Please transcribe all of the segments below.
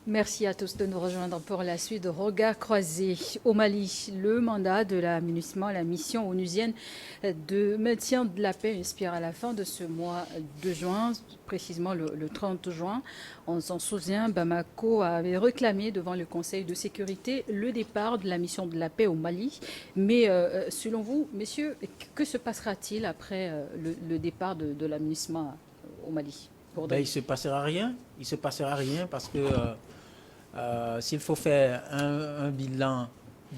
Merci à tous de nous rejoindre pour la suite de Regard croisé. Au Mali, le mandat de la MINUSMA, la mission onusienne de maintien de la paix, expire à la fin de ce mois de juin, précisément le 30 juin. On s'en souvient, Bamako avait réclamé devant le Conseil de sécurité le départ de la mission de la paix au Mali. Mais selon vous, messieurs, que se passera-t-il après le départ de la MINUSMA au Mali? Il ne se passera rien. Il ne se passera rien parce que s'il faut faire un bilan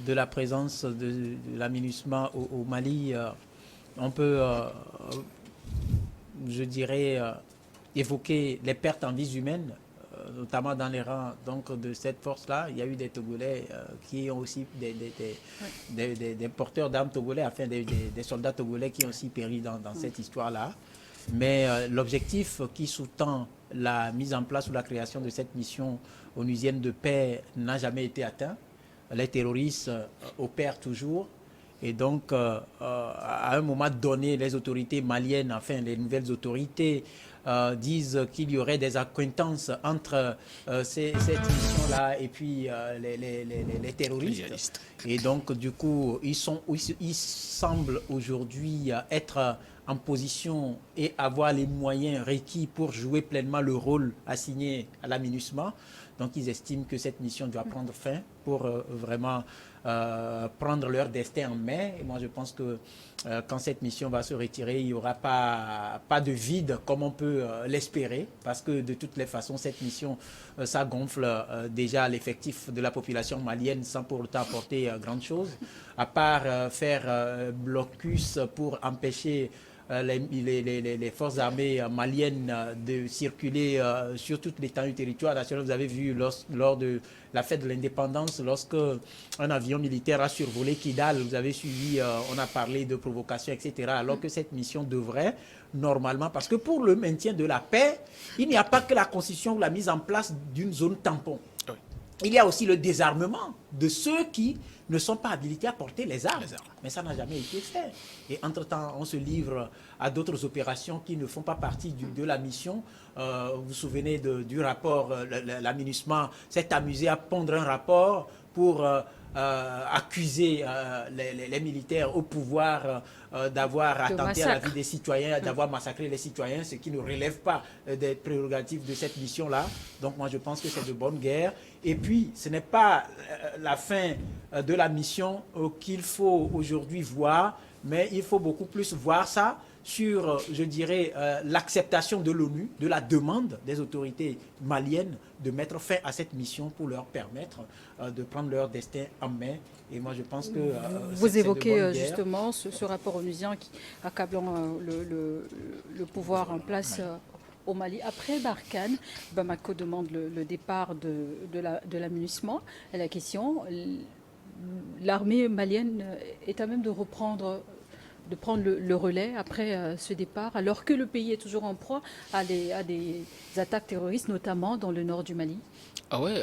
de la présence de la MINUSMA au Mali, on peut, je dirais, évoquer les pertes en vies humaines, notamment dans les rangs donc, de cette force-là. Il y a eu des Togolais qui ont aussi des porteurs d'armes togolais, enfin des soldats togolais qui ont aussi péri dans cette histoire-là. Mais l'objectif qui sous-tend la mise en place ou la création de cette mission onusienne de paix n'a jamais été atteint. Les terroristes opèrent toujours. Et donc, à un moment donné, les autorités maliennes, enfin les nouvelles autorités, disent qu'il y aurait des accointances entre cette mission-là et puis les terroristes. Et donc, du coup, ils semblent aujourd'hui être en position et avoir les moyens requis pour jouer pleinement le rôle assigné à la MINUSMA. Donc, ils estiment que cette mission doit prendre fin pour vraiment prendre leur destin en main. Et moi, je pense que quand cette mission va se retirer, il n'y aura pas de vide comme on peut l'espérer, parce que de toutes les façons, cette mission, ça gonfle déjà l'effectif de la population malienne sans pour autant apporter grande chose, à part faire blocus pour empêcher les forces armées maliennes de circuler sur toute l'étendue du territoire national. Vous avez vu lors de la fête de l'indépendance, lorsque un avion militaire a survolé Kidal, vous avez suivi, on a parlé de provocation, etc. Alors que cette mission devrait normalement, parce que pour le maintien de la paix, il n'y a pas que la constitution ou la mise en place d'une zone tampon. Il y a aussi le désarmement de ceux qui ne sont pas habilités à porter les armes. Mais ça n'a jamais été fait. Et entre-temps, on se livre à d'autres opérations qui ne font pas partie de la mission. Vous vous souvenez du rapport, la MINUSMA s'est amusée à pondre un rapport pour accuser les militaires au pouvoir d'avoir attenté à la vie des citoyens, d'avoir massacré les citoyens, ce qui ne relève pas des prérogatives de cette mission-là. Donc moi je pense que c'est de bonne guerre. Et puis ce n'est pas la fin de la mission qu'il faut aujourd'hui voir, mais il faut beaucoup plus voir ça sur, je dirais, l'acceptation de l'ONU, de la demande des autorités maliennes de mettre fin à cette mission pour leur permettre de prendre leur destin en main. Et moi, je pense que... Vous évoquez justement ce rapport onusien qui accablant le pouvoir en place au Mali. Après Barkhane, Bamako demande le départ de la MINUSMA. Et la question, l'armée malienne est à même de prendre le relais après ce départ, alors que le pays est toujours en proie à des attaques terroristes, notamment dans le nord du Mali? Ah ouais,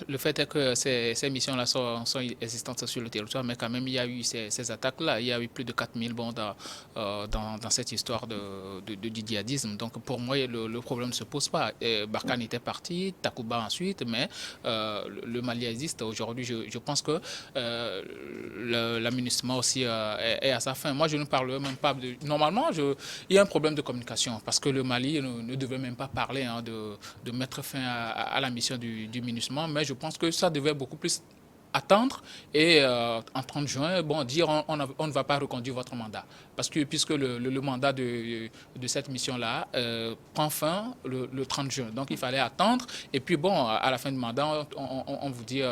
le fait est que ces missions-là sont existantes sur le territoire, mais quand même, il y a eu ces attaques-là. Il y a eu plus de 4000 morts dans cette histoire du djihadisme. Donc, pour moi, le problème ne se pose pas. Barkhane était parti, Takuba ensuite, mais le Mali existe. Aujourd'hui, je pense que la MINUSMA aussi est à sa fin. Moi, je ne parle même pas de... Normalement, il y a un problème de communication, parce que le Mali ne devait même pas parler de mettre fin à la mission du MINUSMA, mais je pense que ça devait beaucoup plus attendre et en 30 juin, bon, dire on ne va pas reconduire votre mandat. Parce que puisque le mandat de cette mission-là prend fin le 30 juin. Donc il fallait attendre. Et puis bon, à la fin du mandat, on vous dit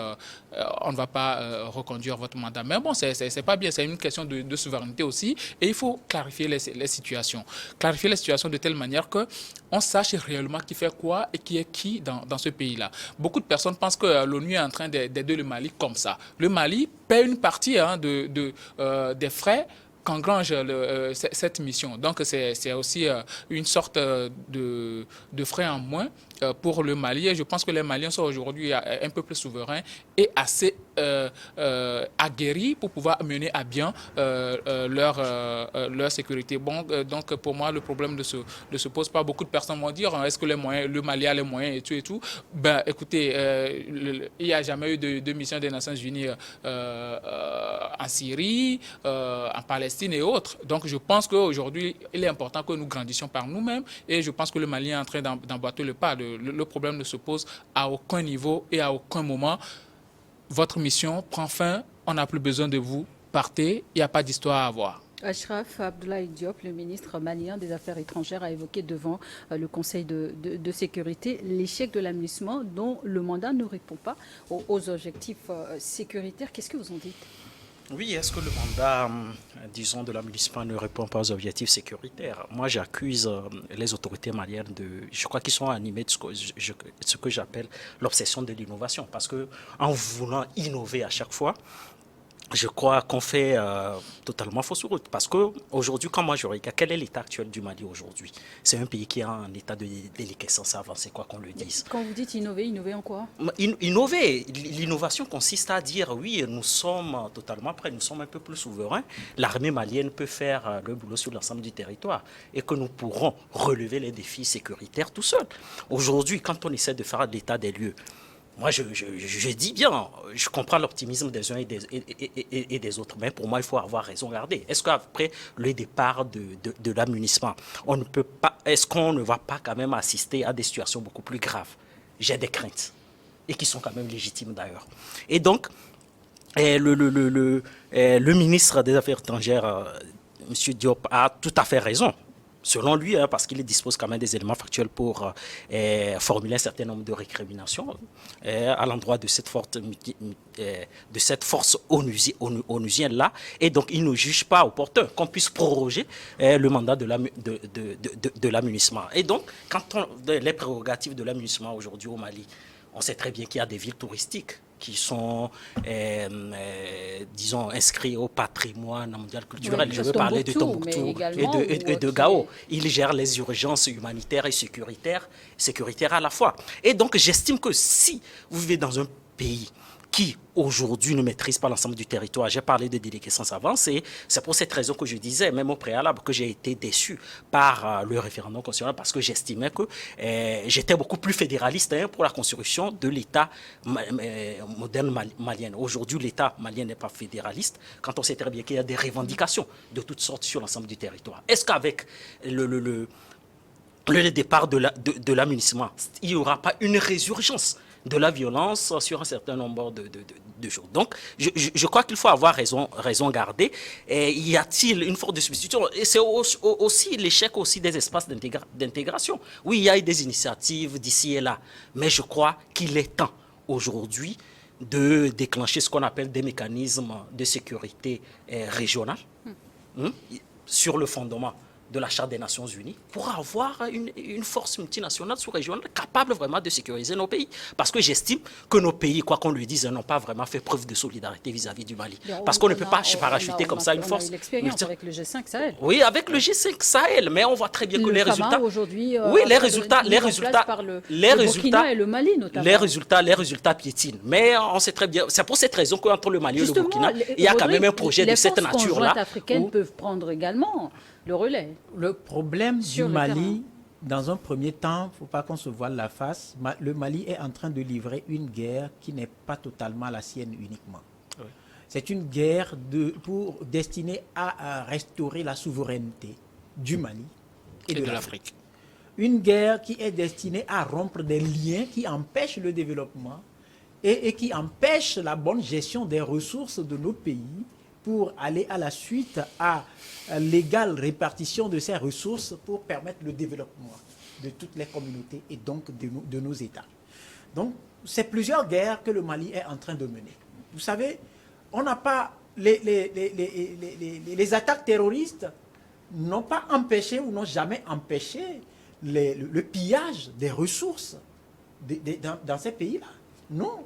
on ne va pas reconduire votre mandat. Mais bon, c'est pas bien. C'est une question de souveraineté aussi. Et il faut clarifier les situations. Clarifier les situations de telle manière qu'on sache réellement qui fait quoi et qui est qui dans ce pays-là. Beaucoup de personnes pensent que l'ONU est en train d'aider le Mali comme ça. Le Mali paie une partie des frais qu'engrange cette mission. Donc, c'est aussi une sorte de frais en moins. pour le Mali. Et je pense que les Maliens sont aujourd'hui un peu plus souverains et assez aguerris pour pouvoir mener à bien leur sécurité. Bon, donc pour moi, le problème ne se pose pas. Beaucoup de personnes vont dire, est-ce que le Mali a les moyens et tout et tout. Ben, écoutez, il n'y a jamais eu de mission des Nations Unies en Syrie, en Palestine et autres. Donc je pense qu'aujourd'hui, il est important que nous grandissions par nous-mêmes et je pense que le Mali est en train d'emboîter le pas. Le problème ne se pose à aucun niveau et à aucun moment. Votre mission prend fin, on n'a plus besoin de vous, partez, il n'y a pas d'histoire à avoir. Achraf Abdoulaye Diop, le ministre malien des Affaires étrangères, a évoqué devant le Conseil de sécurité l'échec de l'aménagement dont le mandat ne répond pas aux objectifs sécuritaires. Qu'est-ce que vous en dites? Oui, est-ce que le mandat, disons, de l'aménagement ne répond pas aux objectifs sécuritaires? Moi, j'accuse les autorités maliennes je crois qu'ils sont animés de ce que j'appelle l'obsession de l'innovation. Parce que en voulant innover à chaque fois, je crois qu'on fait totalement fausse route. Parce qu'aujourd'hui, quand moi je regarde, quel est l'état actuel du Mali aujourd'hui? C'est un pays qui est en état de déliquescence avancée, quoi qu'on le dise. Quand vous dites innover, innover en quoi? Innover, l'innovation consiste à dire oui, nous sommes totalement prêts, nous sommes un peu plus souverains. L'armée malienne peut faire le boulot sur l'ensemble du territoire et que nous pourrons relever les défis sécuritaires tout seuls. Aujourd'hui, quand on essaie de faire l'état des lieux, moi, je dis bien, je comprends l'optimisme des uns et des autres, mais pour moi, il faut avoir raison garder. Est-ce qu'après le départ de l'aménagement, on ne peut pas, est-ce qu'on ne va pas quand même assister à des situations beaucoup plus graves? J'ai des craintes, et qui sont quand même légitimes d'ailleurs. Et donc, le ministre des Affaires étrangères, M. Diop, a tout à fait raison. Selon lui, parce qu'il dispose quand même des éléments factuels pour formuler un certain nombre de récriminations à l'endroit de cette force onusienne-là. Et donc, il ne juge pas opportun qu'on puisse proroger le mandat de l'aménagement. Et donc, les prérogatives de l'aménagement aujourd'hui au Mali, on sait très bien qu'il y a des villes touristiques qui sont, disons, inscrits au patrimoine mondial culturel. Oui, je veux parler de Tombouctou et de Gao. Ils gèrent les urgences humanitaires et sécuritaires à la fois. Et donc, j'estime que si vous vivez dans un pays qui, aujourd'hui, ne maîtrise pas l'ensemble du territoire. J'ai parlé de déliquescence avancée. C'est pour cette raison que je disais, même au préalable, que j'ai été déçu par le référendum constitutionnel parce que j'estimais que j'étais beaucoup plus fédéraliste pour la construction de l'État moderne malien. Aujourd'hui, l'État malien n'est pas fédéraliste quand on sait très bien qu'il y a des revendications de toutes sortes sur l'ensemble du territoire. Est-ce qu'avec le départ de l'aménagement, il n'y aura pas une résurgence de la violence sur un certain nombre de jours? Donc, je crois qu'il faut avoir raison garder. Et y a-t-il une forme de substitution? Et c'est aussi l'échec aussi des espaces d'intégration. Oui, il y a eu des initiatives d'ici et là, mais je crois qu'il est temps aujourd'hui de déclencher ce qu'on appelle des mécanismes de sécurité régionale sur le fondement de la Charte des Nations Unies pour avoir une force multinationale sous-régionale capable vraiment de sécuriser nos pays. Parce que j'estime que nos pays, quoi qu'on lui dise, n'ont pas vraiment fait preuve de solidarité vis-à-vis du Mali. Parce qu'on ne peut pas parachuter comme ça une force. On a eu l'expérience avec le G5 Sahel. Oui, avec le G5 Sahel, mais on voit très bien que les résultats... aujourd'hui, oui, les résultats par le Burkina et le Mali notamment. Les résultats piétinent. Mais on sait très bien, c'est pour cette raison qu'entre le Mali et le Burkina, il y a quand même un projet de cette nature-là. Les forces conjointes africaines peuvent prendre également le relais. Le problème du Mali, dans un premier temps, il ne faut pas qu'on se voile la face. Le Mali est en train de livrer une guerre qui n'est pas totalement la sienne uniquement. Oui. C'est une guerre destinée à restaurer la souveraineté du Mali et de l'Afrique. Une guerre qui est destinée à rompre des liens qui empêchent le développement et qui empêchent la bonne gestion des ressources de nos pays pour aller à la suite à l'égale répartition de ces ressources pour permettre le développement de toutes les communautés et donc de nos États. Donc, c'est plusieurs guerres que le Mali est en train de mener. Vous savez, on n'a pas... Les attaques terroristes n'ont pas empêché ou n'ont jamais empêché le pillage des ressources dans ces pays-là. Non.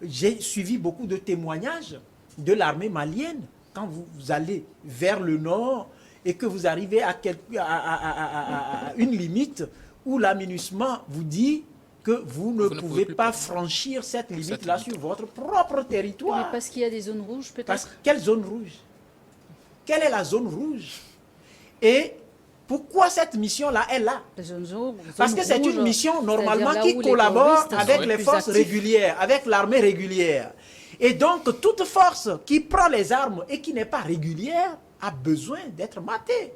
J'ai suivi beaucoup de témoignages de l'armée malienne. Quand vous allez vers le nord et que vous arrivez à une limite où l'aménagement vous dit que vous ne pouvez pas franchir cette limite-là sur votre propre territoire. Mais parce qu'il y a des zones rouges, peut-être. Quelle zone rouge? Quelle est la zone rouge? Et pourquoi cette mission-là est là? Parce que c'est une mission normalement qui collabore avec les forces régulières, avec l'armée régulière. Et donc, toute force qui prend les armes et qui n'est pas régulière a besoin d'être matée.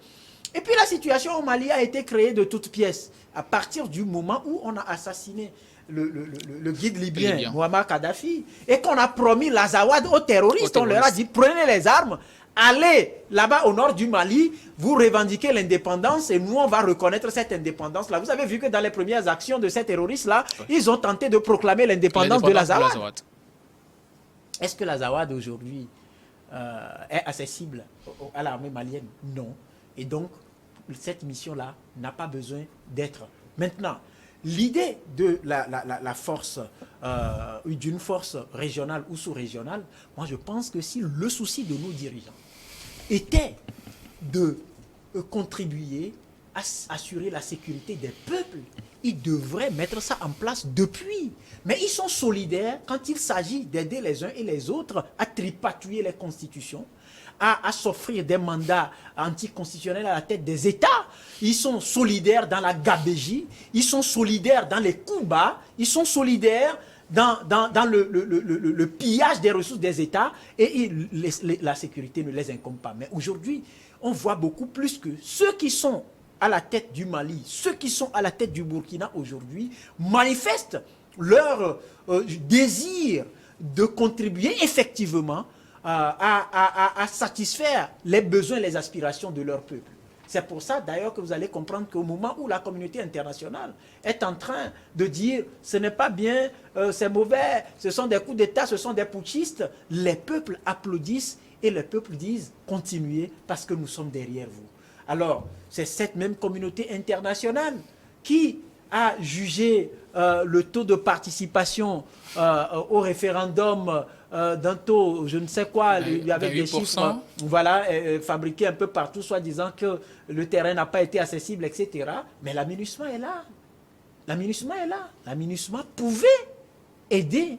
Et puis la situation au Mali a été créée de toutes pièces à partir du moment où on a assassiné le guide libyen, Muammar Kadhafi, et qu'on a promis l'Azawad aux terroristes. On leur a dit, prenez les armes, allez là-bas au nord du Mali, vous revendiquez l'indépendance et nous on va reconnaître cette indépendance-là. Vous avez vu que dans les premières actions de ces terroristes-là, ils ont tenté de proclamer l'indépendance de l'Azawad. Est-ce que l'Azawad aujourd'hui est accessible à l'armée malienne? Non. Et donc, cette mission-là n'a pas besoin d'être. Maintenant, l'idée de la force, d'une force régionale ou sous-régionale, moi je pense que si le souci de nos dirigeants était de contribuer à assurer la sécurité des peuples, ils devraient mettre ça en place depuis. Mais ils sont solidaires quand il s'agit d'aider les uns et les autres à tripatouiller les constitutions, à s'offrir des mandats anticonstitutionnels à la tête des États. Ils sont solidaires dans la gabégie, ils sont solidaires dans les coups bas, ils sont solidaires dans le pillage des ressources des États, et la sécurité ne les incombe pas. Mais aujourd'hui, on voit beaucoup plus que ceux qui sont à la tête du Mali, ceux qui sont à la tête du Burkina aujourd'hui, manifestent leur désir de contribuer effectivement à satisfaire les besoins, les aspirations de leur peuple. C'est pour ça d'ailleurs que vous allez comprendre qu'au moment où la communauté internationale est en train de dire ce n'est pas bien, c'est mauvais, ce sont des coups d'État, ce sont des putschistes, les peuples applaudissent et les peuples disent continuez parce que nous sommes derrière vous. Alors, c'est cette même communauté internationale qui a jugé le taux de participation au référendum d'un taux, je ne sais quoi, avec des chiffres voilà, fabriqués un peu partout, soit disant que le terrain n'a pas été accessible, etc. Mais la MINUSMA est là. La MINUSMA est là. La MINUSMA pouvait aider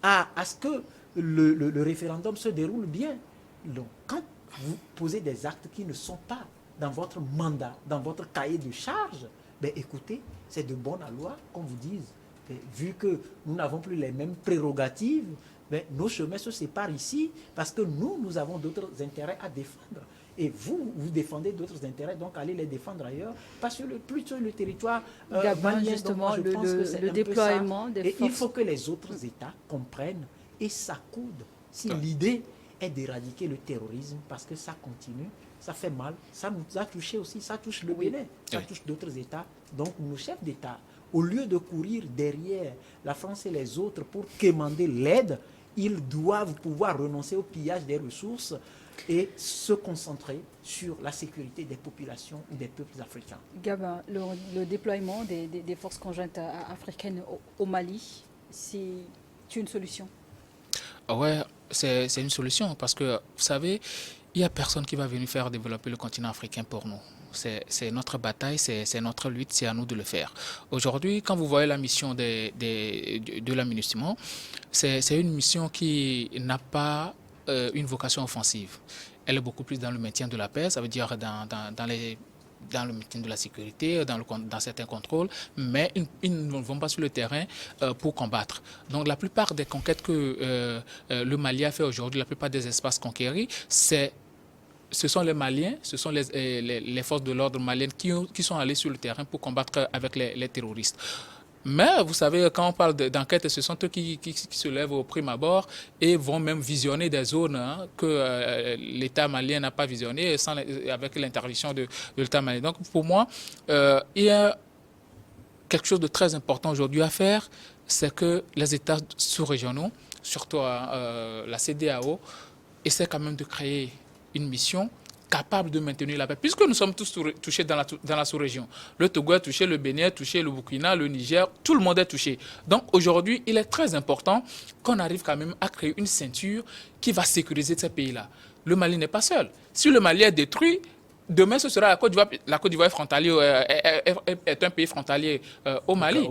à ce que le référendum se déroule bien. Donc, quand vous posez des actes qui ne sont pas dans votre mandat, dans votre cahier de charge, ben écoutez, c'est de bon aloi qu'on vous dise. Et vu que nous n'avons plus les mêmes prérogatives, ben nos chemins se séparent ici parce que nous avons d'autres intérêts à défendre. Et vous défendez d'autres intérêts, donc allez les défendre ailleurs, pas plus sur le territoire malien. Justement, le déploiement des forces. Et il faut que les autres États comprennent et s'accoudent. Si l'idée est d'éradiquer le terrorisme, parce que ça continue, ça fait mal, ça nous a touché aussi, ça touche le Bénin, ça touche d'autres États. Donc nos chefs d'État, au lieu de courir derrière la France et les autres pour quémander l'aide, ils doivent pouvoir renoncer au pillage des ressources et se concentrer sur la sécurité des populations et des peuples africains. Gabin, le déploiement des forces conjointes africaines au Mali, c'est une solution? Ouais, c'est une solution parce que, vous savez, il n'y a personne qui va venir faire développer le continent africain pour nous. C'est notre bataille, c'est notre lutte, c'est à nous de le faire. Aujourd'hui, quand vous voyez la mission de la MINUSMA, c'est une mission qui n'a pas une vocation offensive. Elle est beaucoup plus dans le maintien de la paix, ça veut dire dans le maintien de la sécurité, dans certains contrôles, mais ils ne vont pas sur le terrain pour combattre. Donc la plupart des conquêtes que le Mali a fait aujourd'hui, la plupart des espaces conquéris, ce sont les Maliens, ce sont les forces de l'ordre maliennes qui sont allées sur le terrain pour combattre avec les terroristes. Mais vous savez, quand on parle d'enquête, ce sont eux qui se lèvent au prime abord et vont même visionner des zones que l'État malien n'a pas visionnées avec l'intervention de l'État malien. Donc pour moi, il y a quelque chose de très important aujourd'hui à faire, c'est que les États sous-régionaux, surtout la CEDEAO, essaient quand même de créer une mission capable de maintenir la paix, puisque nous sommes tous touchés dans la sous-région. Le Togo est touché, le Bénin est touché, le Burkina, le Niger, tout le monde est touché. Donc aujourd'hui, il est très important qu'on arrive quand même à créer une ceinture qui va sécuriser ces pays-là. Le Mali n'est pas seul. Si le Mali est détruit, demain ce sera la Côte d'Ivoire. La Côte d'Ivoire est un pays frontalier au Mali.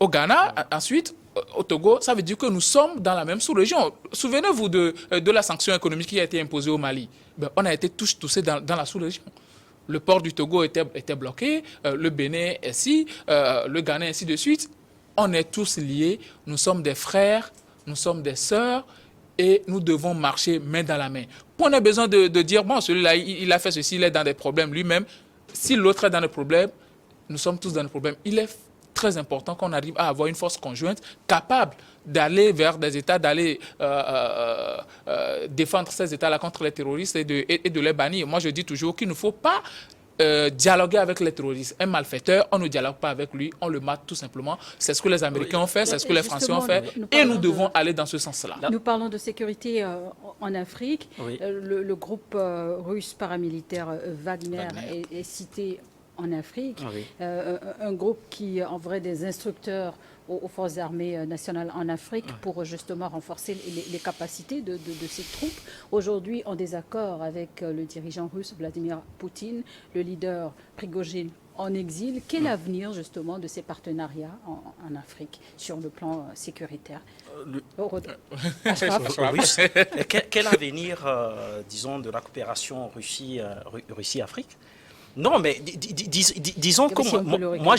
Au Ghana, ensuite, au Togo, ça veut dire que nous sommes dans la même sous-région. Souvenez-vous de la sanction économique qui a été imposée au Mali. Ben, on a été tous touchés dans la sous-région. Le port du Togo était bloqué, le Bénin ainsi, le Ghana ainsi de suite. On est tous liés, nous sommes des frères, nous sommes des sœurs et nous devons marcher main dans la main. On a besoin de dire, bon, celui-là, il a fait ceci, il est dans des problèmes lui-même. Si l'autre est dans des problèmes, nous sommes tous dans des problèmes. Il est très important qu'on arrive à avoir une force conjointe capable d'aller vers des États, d'aller défendre ces États-là contre les terroristes et de les bannir. Moi, je dis toujours qu'il ne faut pas dialoguer avec les terroristes. Un malfaiteur, on ne dialogue pas avec lui, on le mate tout simplement. C'est ce que les Américains ont fait, c'est ce que les Français ont fait, et nous devons aller dans ce sens-là. Nous parlons de sécurité en Afrique. Oui. Le groupe russe paramilitaire Wagner est cité en Afrique. Oui. Un groupe qui enverrait des instructeurs aux forces armées nationales en Afrique pour justement renforcer les capacités de ces troupes. Aujourd'hui, en désaccord avec le dirigeant russe Vladimir Poutine, le leader Prigojine en exil. Quel avenir justement de ces partenariats en Afrique sur le plan sécuritaire? Quel avenir, disons, de la coopération Russie-Afrique? Non, mais disons que moi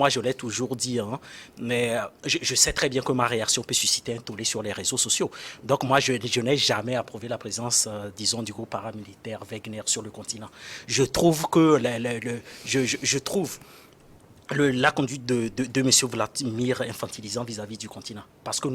je l'ai toujours dit, hein, mais je sais très bien que ma réaction peut susciter un tollé sur les réseaux sociaux. Donc moi, je n'ai jamais approuvé la présence, disons, du groupe paramilitaire Wagner sur le continent. Je trouve que je trouve la conduite de M. Vladimir infantilisant vis-à-vis du continent. Parce que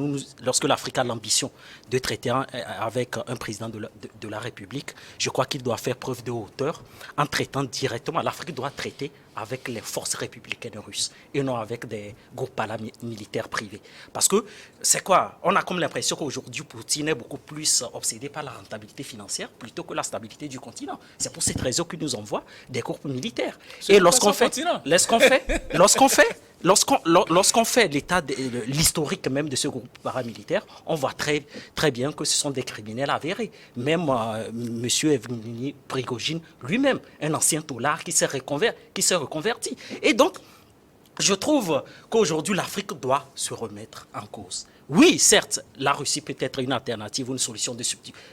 lorsque l'Afrique a l'ambition de traiter avec un président de la République, je crois qu'il doit faire preuve de hauteur en traitant directement. L'Afrique doit traiter avec les forces républicaines russes et non avec des groupes paramilitaires privés. Parce que c'est quoi? On a comme l'impression qu'aujourd'hui, Poutine est beaucoup plus obsédé par la rentabilité financière plutôt que la stabilité du continent. C'est pour cette raison qu'il nous envoie des groupes militaires. Et lorsqu'on fait l'historique même de ce groupe paramilitaire, on voit très, très bien que ce sont des criminels avérés. Même M. Evgeny Prigojine lui-même, un ancien taulard qui s'est reconverti. Et donc, je trouve qu'aujourd'hui, l'Afrique doit se remettre en cause. Oui, certes, la Russie peut être une alternative, une solution,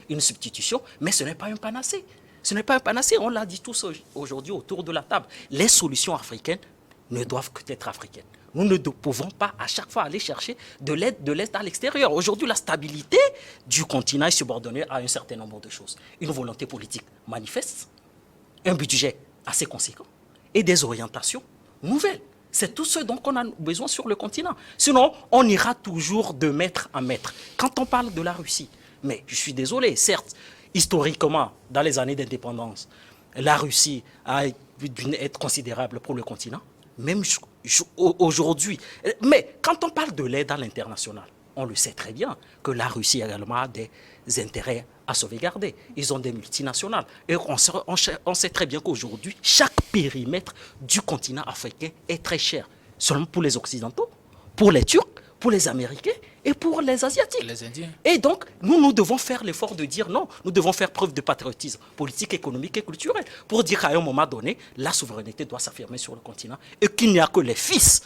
une substitution, mais ce n'est pas un panacée. Ce n'est pas un panacée, on l'a dit tous aujourd'hui autour de la table. Les solutions africaines ne doivent que être africaines. Nous ne pouvons pas à chaque fois aller chercher de l'aide de l'Est à l'extérieur. Aujourd'hui, la stabilité du continent est subordonnée à un certain nombre de choses. Une volonté politique manifeste, un budget assez conséquent et des orientations nouvelles. C'est tout ce dont on a besoin sur le continent. Sinon, on ira toujours de maître en maître. Quand on parle de la Russie, mais je suis désolé, certes, historiquement, dans les années d'indépendance, la Russie a une aide considérable pour le continent, même aujourd'hui. Mais quand on parle de l'aide à l'international, on le sait très bien que la Russie également a des intérêts à sauvegarder. Ils ont des multinationales. Et on sait très bien qu'aujourd'hui, chaque périmètre du continent africain est très cher. Seulement pour les Occidentaux, pour les Turcs, pour les Américains et pour les Asiatiques. Les Indiens. Et donc, nous devons faire l'effort de dire non. Nous devons faire preuve de patriotisme politique, économique et culturel pour dire qu'à un moment donné, la souveraineté doit s'affirmer sur le continent et qu'il n'y a que les fils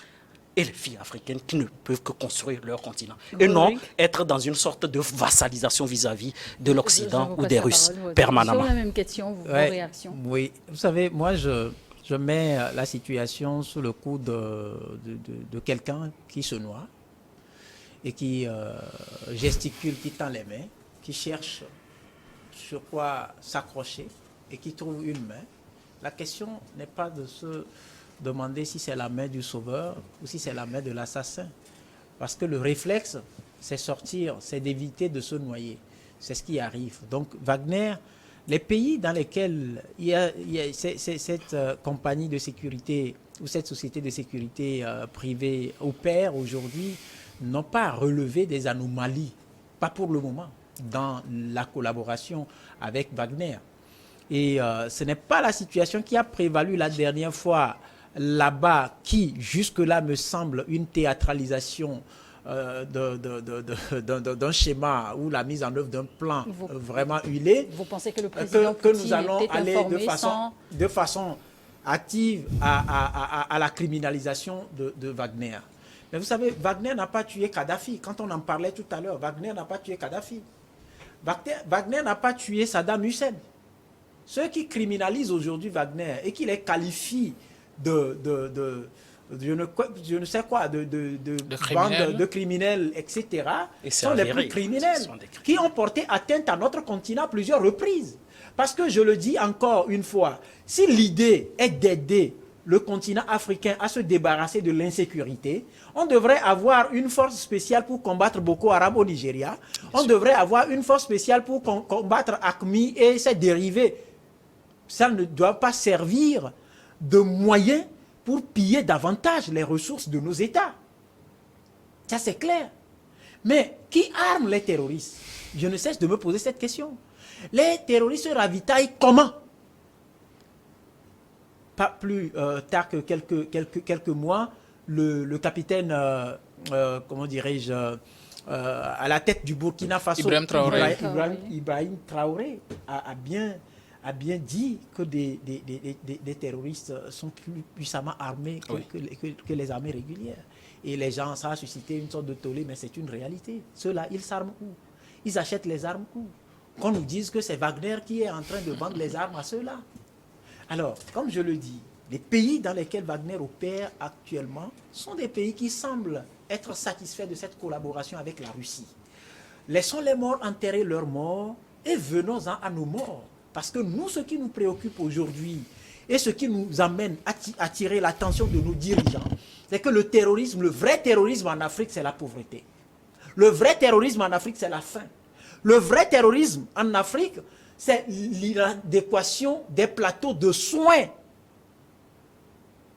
et les filles africaines qui ne peuvent que construire leur continent. Et non être dans une sorte de vassalisation vis-à-vis de l'Occident ou des Russes permanemment. Sur la même question, vos réactions. Oui, vous savez, moi je mets la situation sous le coup de quelqu'un qui se noie et qui gesticule, qui tend les mains, qui cherche sur quoi s'accrocher et qui trouve une main. La question n'est pas de se demander si c'est la main du sauveur ou si c'est la main de l'assassin. Parce que le réflexe, c'est sortir, c'est d'éviter de se noyer. C'est ce qui arrive. Donc Wagner, les pays dans lesquels il y a cette compagnie de sécurité ou cette société de sécurité privée opère aujourd'hui, n'ont pas relevé des anomalies, pas pour le moment, dans la collaboration avec Wagner. Et ce n'est pas la situation qui a prévalu la dernière fois là-bas, qui jusque-là me semble une théâtralisation d'un schéma ou la mise en œuvre d'un plan vraiment huilé. Vous pensez que le président que nous allons aller de façon active à la criminalisation de Wagner. Mais vous savez, Wagner n'a pas tué Kadhafi. Quand on en parlait tout à l'heure, Wagner n'a pas tué Kadhafi. Wagner n'a pas tué Saddam Hussein. Ceux qui criminalisent aujourd'hui Wagner et qui les qualifient je ne sais quoi, de criminels, etc., sont les plus criminels qui ont porté atteinte à notre continent à plusieurs reprises. Parce que je le dis encore une fois, si l'idée est d'aider le continent africain à se débarrasser de l'insécurité, on devrait avoir une force spéciale pour combattre Boko Haram au Nigeria, on devrait avoir une force spéciale pour combattre AQMI et ses dérivés. Ça ne doit pas servir de moyen pour piller davantage les ressources de nos États. Ça, c'est clair. Mais qui arme les terroristes? Je ne cesse de me poser cette question. Les terroristes se ravitaillent comment? Pas plus tard que quelques mois, le capitaine, comment dirais-je, à la tête du Burkina Faso, Ibrahim Traoré, a bien dit que des terroristes sont plus puissamment armés que les armées régulières. Et les gens, ça a suscité une sorte de tollé, mais c'est une réalité. Ceux-là, ils s'arment où? Ils achètent les armes où? Qu'on nous dise que c'est Wagner qui est en train de vendre les armes à ceux-là. Alors, comme je le dis, les pays dans lesquels Wagner opère actuellement sont des pays qui semblent être satisfaits de cette collaboration avec la Russie. Laissons les morts enterrer leurs morts et venons-en à nos morts. Parce que nous, ce qui nous préoccupe aujourd'hui et ce qui nous amène à attirer l'attention de nos dirigeants, c'est que le terrorisme, le vrai terrorisme en Afrique, c'est la pauvreté. Le vrai terrorisme en Afrique, c'est la faim. Le vrai terrorisme en Afrique, c'est l'inadéquation des plateaux de soins.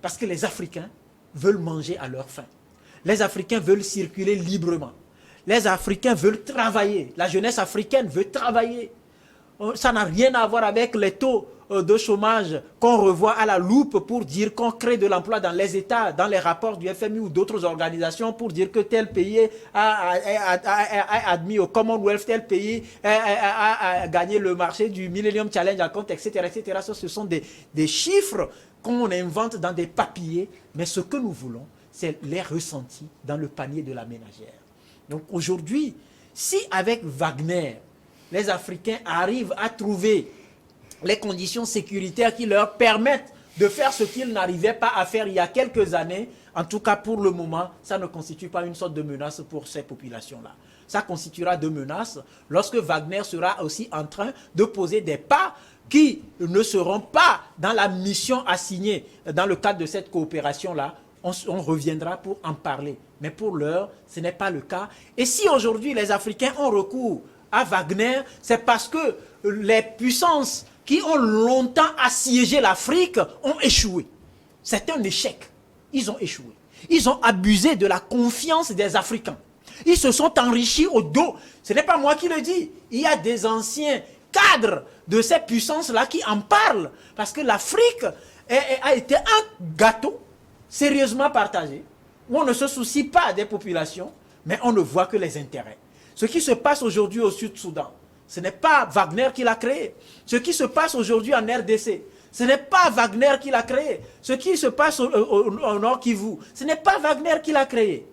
Parce que les Africains veulent manger à leur faim. Les Africains veulent circuler librement. Les Africains veulent travailler. La jeunesse africaine veut travailler. Ça n'a rien à voir avec les taux de chômage qu'on revoit à la loupe pour dire qu'on crée de l'emploi dans les États, dans les rapports du FMI ou d'autres organisations pour dire que tel pays a admis au Commonwealth, tel pays a gagné le marché du Millennium Challenge à compte, etc., etc. Ce sont des chiffres qu'on invente dans des papiers, mais ce que nous voulons, c'est les ressentis dans le panier de la ménagère. Donc aujourd'hui, si avec Wagner, les Africains arrivent à trouver les conditions sécuritaires qui leur permettent de faire ce qu'ils n'arrivaient pas à faire il y a quelques années, en tout cas pour le moment, ça ne constitue pas une sorte de menace pour ces populations-là. Ça constituera de menaces lorsque Wagner sera aussi en train de poser des pas qui ne seront pas dans la mission assignée dans le cadre de cette coopération-là. On reviendra pour en parler. Mais pour l'heure, ce n'est pas le cas. Et si aujourd'hui les Africains ont recours à Wagner, c'est parce que les puissances qui ont longtemps assiégé l'Afrique ont échoué. C'est un échec. Ils ont échoué. Ils ont abusé de la confiance des Africains. Ils se sont enrichis au dos. Ce n'est pas moi qui le dis. Il y a des anciens cadres de ces puissances-là qui en parlent. Parce que l'Afrique a été un gâteau sérieusement partagé, où on ne se soucie pas des populations, mais on ne voit que les intérêts. Ce qui se passe aujourd'hui au Sud-Soudan, ce n'est pas Wagner qui l'a créé. Ce qui se passe aujourd'hui en RDC, ce n'est pas Wagner qui l'a créé. Ce qui se passe au Nord Kivu, ce n'est pas Wagner qui l'a créé.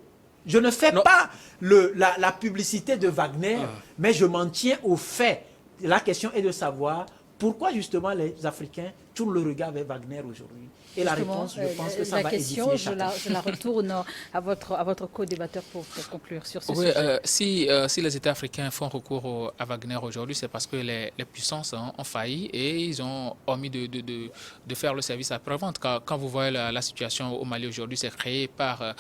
Je ne fais pas la publicité de Wagner, mais je m'en tiens aux faits. La question est de savoir pourquoi justement les Africains tournent le regard vers Wagner aujourd'hui. Et la réponse, je pense que ça va édifier chacun. Je la retourne à votre co-débatteur pour conclure sur ce sujet. Si les États africains font recours à Wagner aujourd'hui, c'est parce que les puissances ont failli et ils ont omis de faire le service après-vente. Quand vous voyez la situation au Mali aujourd'hui, c'est créé par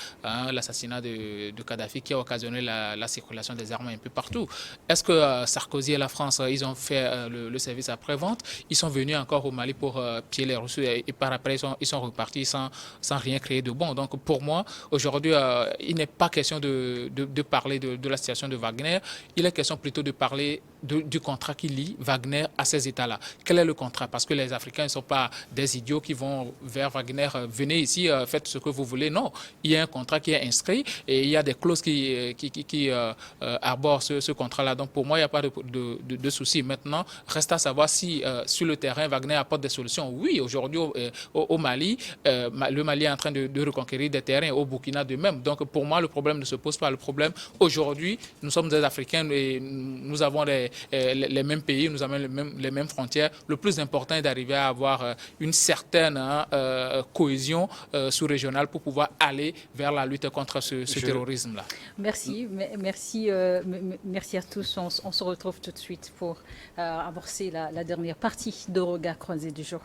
l'assassinat de Kadhafi qui a occasionné la circulation des armes un peu partout. Est-ce que Sarkozy et la France, ils ont fait le service après-vente? Ils sont venus encore au Mali pour piller les ressources et par après ils sont repartis sans rien créer de bon. Donc pour moi, aujourd'hui, il n'est pas question de parler de la situation de Wagner. Il est question plutôt de parler du contrat qui lie Wagner à ces États-là. Quel est le contrat? Parce que les Africains ne sont pas des idiots qui vont vers Wagner, venez ici, faites ce que vous voulez. Non, il y a un contrat qui est inscrit et il y a des clauses qui arborent ce contrat-là. Donc pour moi, il n'y a pas de souci. Maintenant, reste à savoir si sur le terrain, Wagner apporte des solutions. Oui, aujourd'hui au Mali, le Mali est en train de reconquérir des terrains, au Burkina de même. Donc pour moi, le problème ne se pose pas. Le problème, aujourd'hui, nous sommes des Africains et nous avons les mêmes pays, nous avons les mêmes frontières. Le plus important est d'arriver à avoir une certaine cohésion sous-régionale pour pouvoir aller vers la lutte contre ce terrorisme-là. Merci à tous. On se retrouve tout de suite pour amorcer la dernière partie de Regard croisé du jour.